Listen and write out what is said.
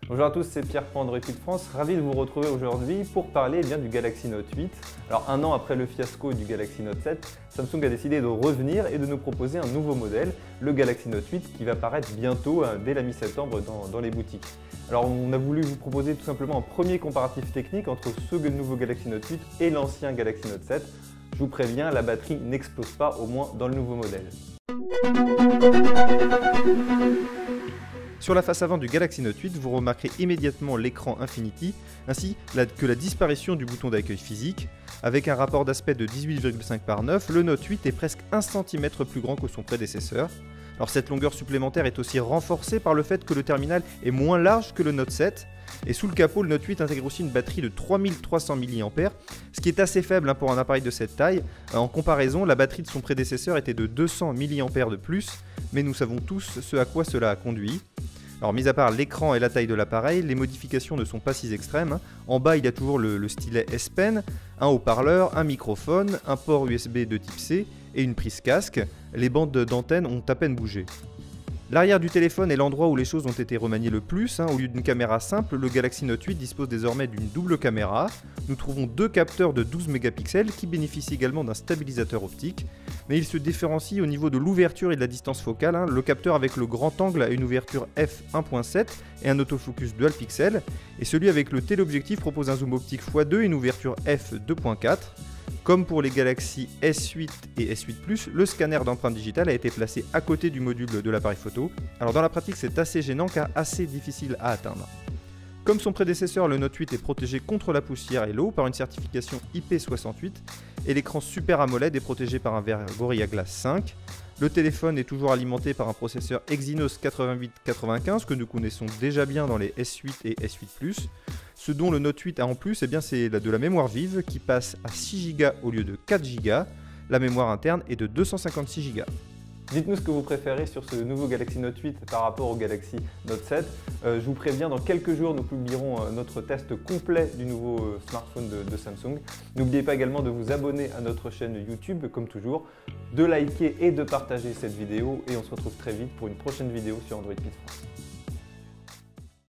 Bonjour à tous, c'est Pierre pour Android Kit France, ravi de vous retrouver aujourd'hui pour parler du Galaxy Note 8. Alors un an après le fiasco du Galaxy Note 7, Samsung a décidé de revenir et de nous proposer un nouveau modèle, le Galaxy Note 8, qui va paraître bientôt dès la mi-septembre dans les boutiques. Alors on a voulu vous proposer tout simplement un premier comparatif technique entre ce nouveau Galaxy Note 8 et l'ancien Galaxy Note 7. Je vous préviens, la batterie n'explose pas, au moins dans le nouveau modèle. Sur la face avant du Galaxy Note 8, vous remarquerez immédiatement l'écran Infinity, ainsi que la disparition du bouton d'accueil physique. Avec un rapport d'aspect de 18,5 par 9, le Note 8 est presque 1 cm plus grand que son prédécesseur. Alors cette longueur supplémentaire est aussi renforcée par le fait que le terminal est moins large que le Note 7. Et sous le capot, le Note 8 intègre aussi une batterie de 3300 mAh, ce qui est assez faible pour un appareil de cette taille. En comparaison, la batterie de son prédécesseur était de 200 mAh de plus, mais nous savons tous ce à quoi cela a conduit. Alors, mis à part l'écran et la taille de l'appareil, les modifications ne sont pas si extrêmes. En bas, il y a toujours le stylet S Pen, un haut-parleur, un microphone, un port USB de type C et une prise casque. Les bandes d'antenne ont à peine bougé. L'arrière du téléphone est l'endroit où les choses ont été remaniées le plus. Au lieu d'une caméra simple, le Galaxy Note 8 dispose désormais d'une double caméra. Nous trouvons deux capteurs de 12 mégapixels qui bénéficient également d'un stabilisateur optique. Mais il se différencie au niveau de l'ouverture et de la distance focale. Le capteur avec le grand angle a une ouverture f1.7 et un autofocus dual pixel. Et celui avec le téléobjectif propose un zoom optique x2 et une ouverture f2.4. Comme pour les Galaxy S8 et S8 Plus, le scanner d'empreinte digitale a été placé à côté du module de l'appareil photo. Alors dans la pratique, c'est assez gênant car assez difficile à atteindre. Comme son prédécesseur, le Note 8 est protégé contre la poussière et l'eau par une certification IP68 et l'écran Super AMOLED est protégé par un verre Gorilla Glass 5. Le téléphone est toujours alimenté par un processeur Exynos 8895 que nous connaissons déjà bien dans les S8 et S8 Plus. Ce dont le Note 8 a en plus, c'est de la mémoire vive qui passe à 6 Go au lieu de 4 Go. La mémoire interne est de 256 Go. Dites-nous ce que vous préférez sur ce nouveau Galaxy Note 8 par rapport au Galaxy Note 7. Je vous préviens, dans quelques jours, nous publierons notre test complet du nouveau smartphone de Samsung. N'oubliez pas également de vous abonner à notre chaîne YouTube, comme toujours, de liker et de partager cette vidéo. Et on se retrouve très vite pour une prochaine vidéo sur Android Kit France.